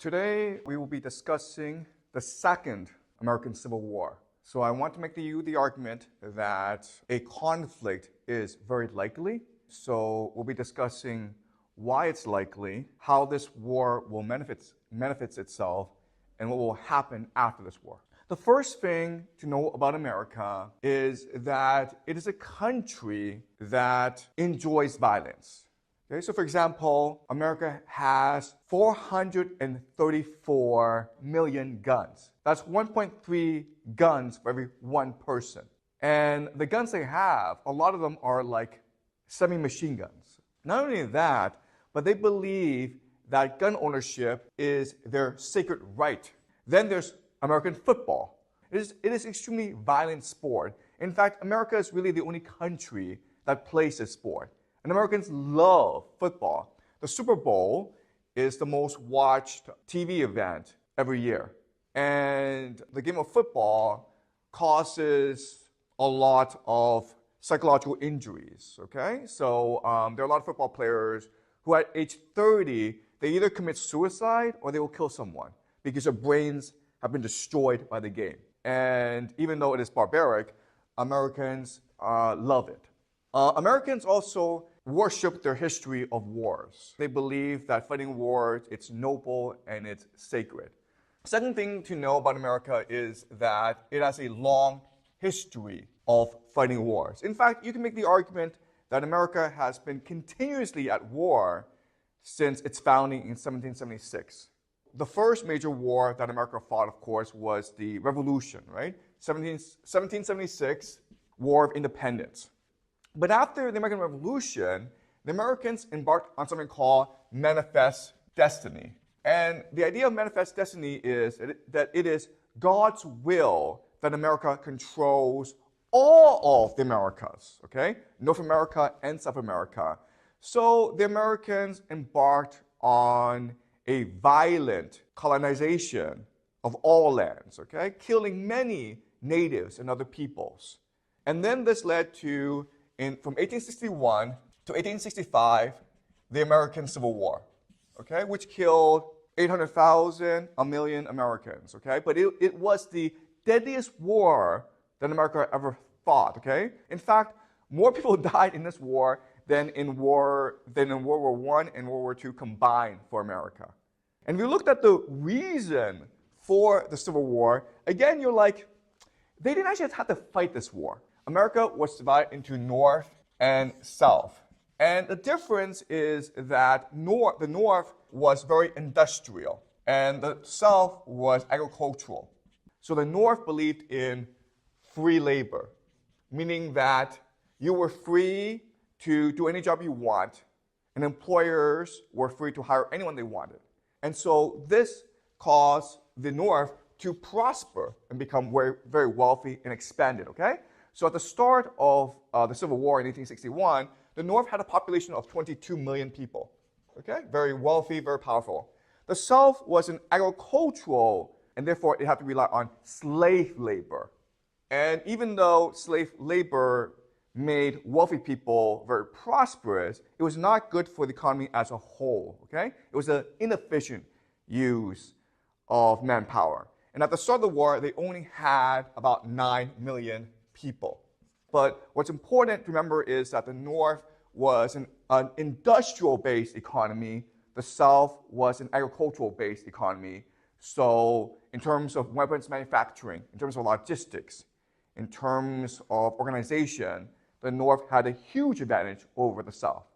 Today, we will be discussing the Second American Civil War. So I want to make you the argument that a conflict is very likely. So we'll be discussing why it's likely, how this war will manifest itself, and what will happen after this war. The first thing to know about America is that it is a country that enjoys violence. Okay, so for example, America has 434 million guns. That's 1.3 guns for every one person. And the guns they have, a lot of them are like semi-machine guns. Not only that, but they believe that gun ownership is their sacred right. Then there's American football. It is extremely violent sport. In fact, America is really the only country that plays this sport. And Americans love football. The Super Bowl is the most watched TV event every year. And the game of football causes a lot of psychological injuries, okay? So there are a lot of football players who at age 30, they either commit suicide or they will kill someone because their brains have been destroyed by the game. And even though it is barbaric, Americans love it. Americans also worship their history of wars. They believe that fighting wars, it's noble and it's sacred. Second thing to know about America is that it has a long history of fighting wars. In fact, you can make the argument that America has been continuously at war since its founding in 1776. The first major war that America fought, of course, was the Revolution, right? 1776, War of Independence. But after the American Revolution, the Americans embarked on something called manifest destiny. And the idea of manifest destiny is that it is God's will that America controls all of the Americas, okay? North America and South America. So the Americans embarked on a violent colonization of all lands, okay? Killing many natives and other peoples. And then this led to from 1861 to 1865, the American Civil War, okay, which killed 800,000, a million Americans, okay? But it was the deadliest war that America ever fought, okay? In fact, more people died in this war than in World War I and World War II combined for America. And if you looked at the reason for the Civil War, again, you're like, they didn't actually have to fight this war. America was divided into North and South. And the difference is that the North was very industrial and the South was agricultural. So the North believed in free labor, meaning that you were free to do any job you want and employers were free to hire anyone they wanted. And so this caused the North to prosper and become very, very wealthy and expanded, okay? So at the start of the Civil War in 1861, the North had a population of 22 million people. Okay, very wealthy, very powerful. The South was an agricultural, and therefore it had to rely on slave labor. And even though slave labor made wealthy people very prosperous, it was not good for the economy as a whole. Okay, it was an inefficient use of manpower. And at the start of the war, they only had about 9 million people. But what's important to remember is that the North was an industrial-based economy. The South was an agricultural-based economy. So in terms of weapons manufacturing, in terms of logistics, in terms of organization, the North had a huge advantage over the South.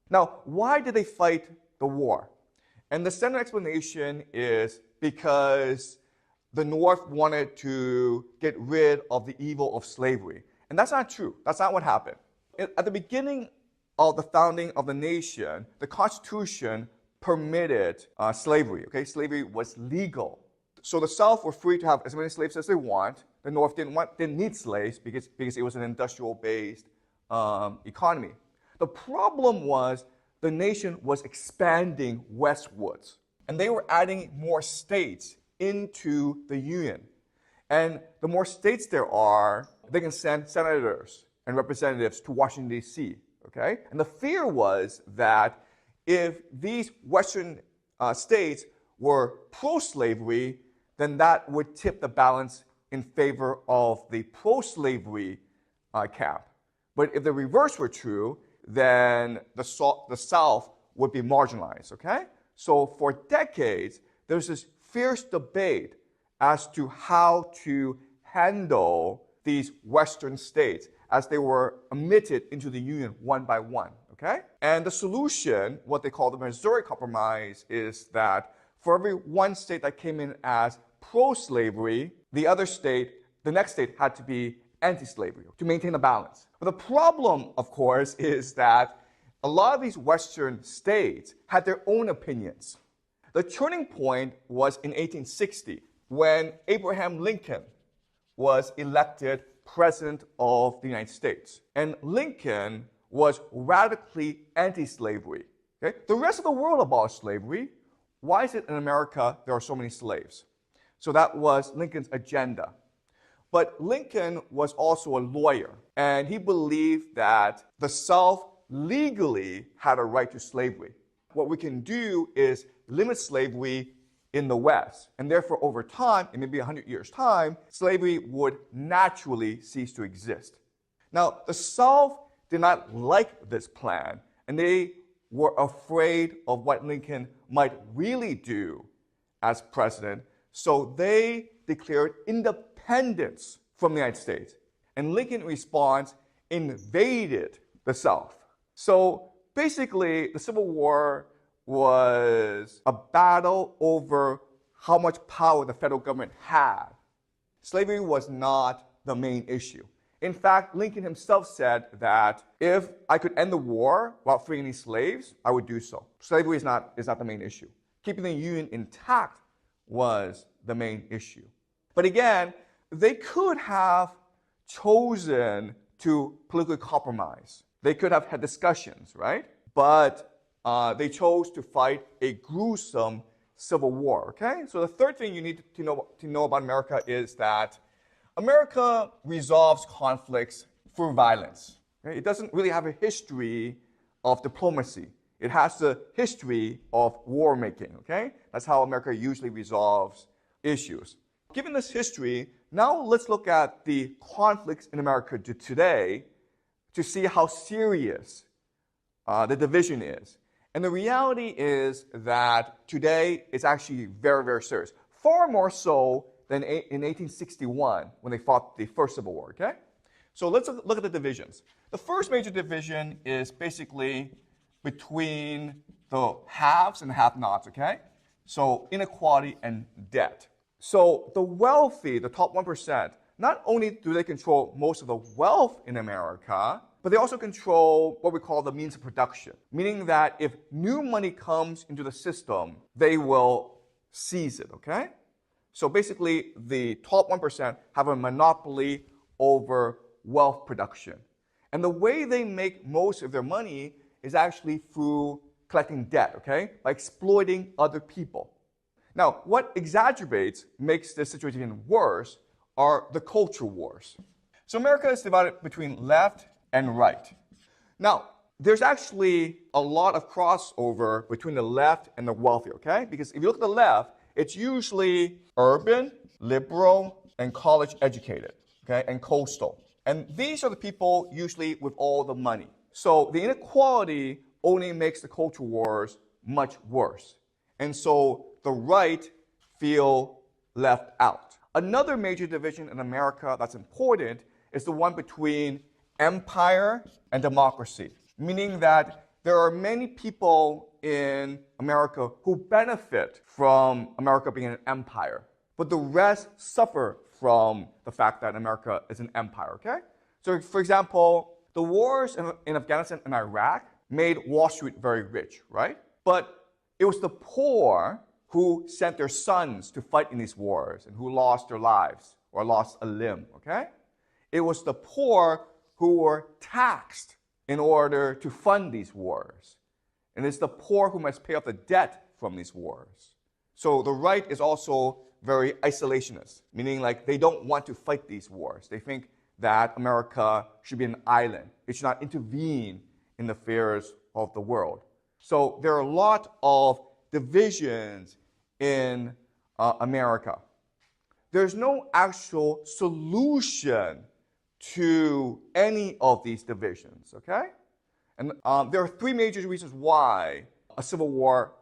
Now, why did they fight the war? And the standard explanation is because the North wanted to get rid of the evil of slavery. And that's not true. That's not what happened. At the beginning of the founding of the nation, the Constitution permitted slavery. Okay, slavery was legal. So the South were free to have as many slaves as they want. The North didn't need slaves because it was an industrial-based economy. The problem was the nation was expanding westwards, and they were adding more states into the Union. And the more states there are, they can send senators and representatives to Washington, D.C., okay? And the fear was that if these Western states were pro-slavery, then that would tip the balance in favor of the pro-slavery camp. But if the reverse were true, then the South would be marginalized, okay? So for decades, there's this fierce debate as to how to handle these Western states as they were admitted into the Union one by one, okay? And the solution, what they call the Missouri Compromise, is that for every one state that came in as pro-slavery, the next state had to be anti-slavery to maintain the balance. But the problem, of course, is that a lot of these Western states had their own opinions. The turning point was in 1860 when Abraham Lincoln was elected President of the United States. And Lincoln was radically anti-slavery. Okay? The rest of the world abolished slavery. Why is it in America there are so many slaves? So that was Lincoln's agenda. But Lincoln was also a lawyer, and he believed that the South legally had a right to slavery. What we can do is limit slavery in the West, and therefore over time, in maybe 100 years' time, slavery would naturally cease to exist. Now, the South did not like this plan, and they were afraid of what Lincoln might really do as president, so they declared independence from the United States. And Lincoln, in response, invaded the South. So basically, the Civil War was a battle over how much power the federal government had. Slavery was not the main issue. In fact, Lincoln himself said that if I could end the war without freeing any slaves, I would do so. Slavery is not the main issue. Keeping the Union intact was the main issue. But again, they could have chosen to politically compromise. They could have had discussions, right? But they chose to fight a gruesome civil war, okay? So the third thing you need to know about America is that America resolves conflicts through violence. Okay? It doesn't really have a history of diplomacy. It has the history of war making, okay? That's how America usually resolves issues. Given this history, now let's look at the conflicts in America today to see how serious the division is. And the reality is that today it's actually very, very serious. Far more so than in 1861 when they fought the first Civil War, okay? So let's look at the divisions. The first major division is basically between the haves and the have-nots, okay? So inequality and debt. So the wealthy, the top 1%, not only do they control most of the wealth in America, but they also control what we call the means of production, meaning that if new money comes into the system, they will seize it, okay? So basically, the top 1% have a monopoly over wealth production. And the way they make most of their money is actually through collecting debt, okay? By exploiting other people. Now, what makes this situation even worse are the culture wars. So America is divided between left and right. Now, there's actually a lot of crossover between the left and the wealthy, okay? Because if you look at the left, it's usually urban, liberal, and college educated, okay? And coastal. And these are the people usually with all the money. So the inequality only makes the culture wars much worse. And so the right feel left out. Another major division in America that's important is the one between empire and democracy, meaning that there are many people in America who benefit from America being an empire, but the rest suffer from the fact that America is an empire, okay? So, for example, the wars in Afghanistan and Iraq made Wall Street very rich, right? But it was the poor who sent their sons to fight in these wars and who lost their lives or lost a limb, okay? It was the poor who were taxed in order to fund these wars. And it's the poor who must pay off the debt from these wars. So the right is also very isolationist, meaning like they don't want to fight these wars. They think that America should be an island. It should not intervene in the affairs of the world. So there are a lot of divisions in America. There's no actual solution to any of these divisions, okay? And there are three major reasons why a civil war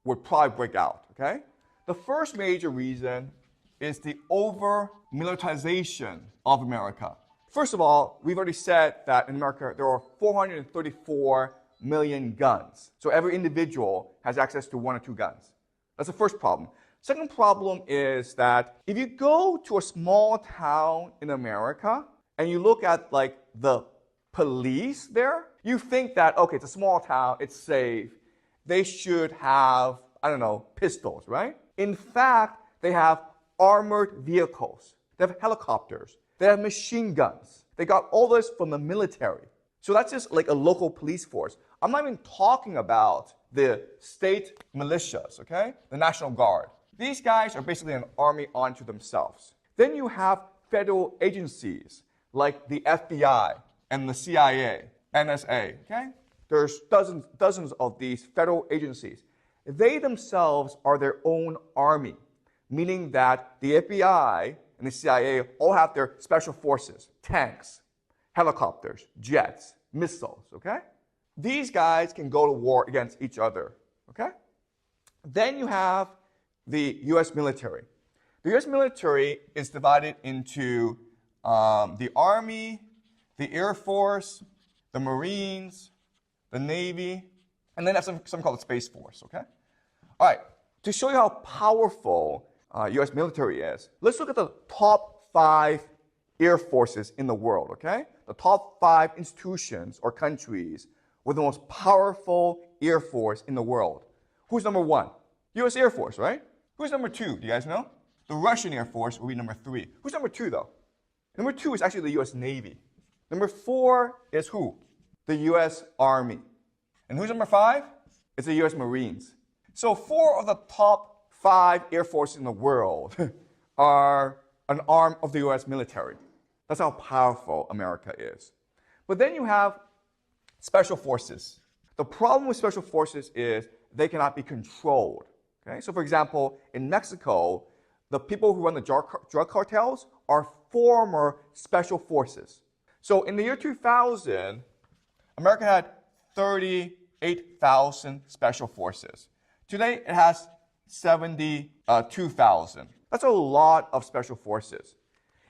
would probably break out, okay? The first major reason is the over-militarization of America. First of all, we've already said that in America there are 434 million guns. So every individual has access to one or two guns. That's the first problem. Second problem is that if you go to a small town in America and you look at like the police there, you think that, okay, it's a small town, it's safe. They should have, I don't know, pistols, right? In fact, they have armored vehicles. They have helicopters. They have machine guns. They got all this from the military. So that's just like a local police force. I'm not even talking about the state militias, okay? The National Guard. These guys are basically an army unto themselves. Then you have federal agencies like the FBI and the CIA, NSA, okay? There's dozens of these federal agencies. They themselves are their own army, meaning that the FBI and the CIA all have their special forces, tanks, helicopters, jets, missiles, okay? These guys can go to war against each other, okay? Then you have the U.S. military. The U.S. military is divided into the Army, the Air Force, the Marines, the Navy, and then have something called the Space Force, okay? All right, to show you how powerful U.S. military is, let's look at the top 5 air forces in the world, okay? The top 5 institutions or countries with the most powerful air force in the world. Who's number 1? U.S. Air Force, right? Who's number 2? Do you guys know? The Russian Air Force will be number 3. Who's number 2, though? Number 2 is actually the U.S. Navy. Number 4 is who? The U.S. Army. And who's number 5? It's the U.S. Marines. So 4 of the top 5 air forces in the world are an arm of the U.S. military. That's how powerful America is. But then you have special forces. The problem with special forces is they cannot be controlled. Okay? So for example, in Mexico, the people who run the drug cartels are former special forces. So in the year 2000, America had 38,000 special forces. Today, it has 72,000. That's a lot of special forces.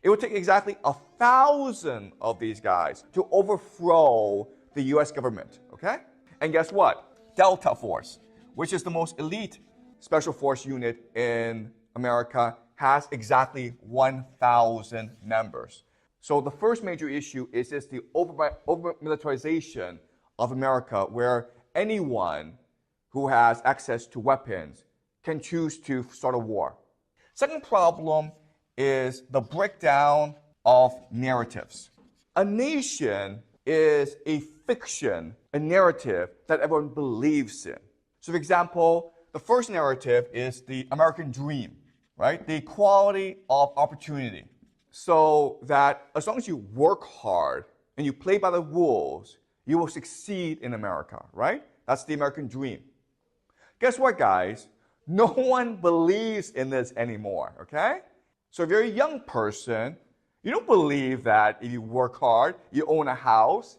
It would take exactly 1,000 of these guys to overthrow the US government, okay? And guess what? Delta Force, which is the most elite special force unit in America, has exactly 1,000 members. So the first major issue is just the over-militarization of America, where anyone who has access to weapons can choose to start a war. Second problem is the breakdown of narratives. A nation is a fiction, a narrative that everyone believes in. So for example, the first narrative is the American dream, right? The equality of opportunity. So that as long as you work hard and you play by the rules, you will succeed in America, right? That's the American dream. Guess what, guys? No one believes in this anymore, okay? So if you're a young person, you don't believe that if you work hard, you own a house.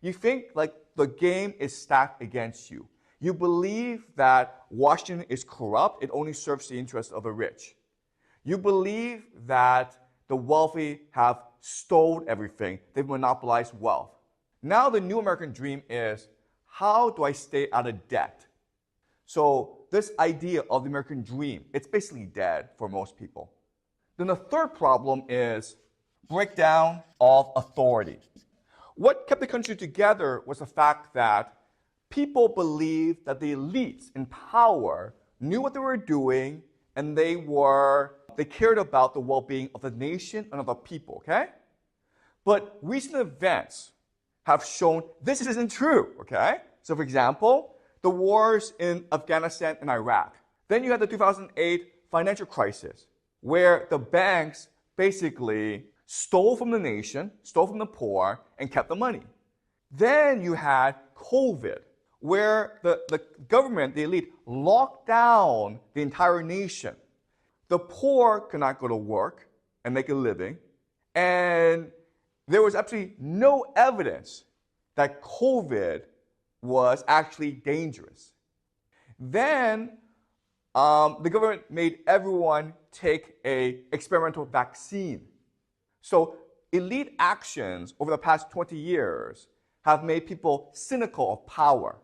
You think like the game is stacked against you. You believe that Washington is corrupt. It only serves the interests of the rich. You believe that the wealthy have stolen everything. They've monopolized wealth. Now the new American dream is, how do I stay out of debt? So this idea of the American dream, it's basically dead for most people. Then the third problem is breakdown of authority. What kept the country together was the fact that people believed that the elites in power knew what they were doing and they cared about the well-being of the nation and of the people, okay? But recent events have shown this isn't true, okay? So for example, the wars in Afghanistan and Iraq. Then you had the 2008 financial crisis, where the banks basically stole from the nation, stole from the poor, and kept the money. Then you had COVID, where the government, the elite, locked down the entire nation. The poor could not go to work and make a living, and there was absolutely no evidence that COVID was actually dangerous. Then the government made everyone take an experimental vaccine. So elite actions over the past 20 years have made people cynical of power.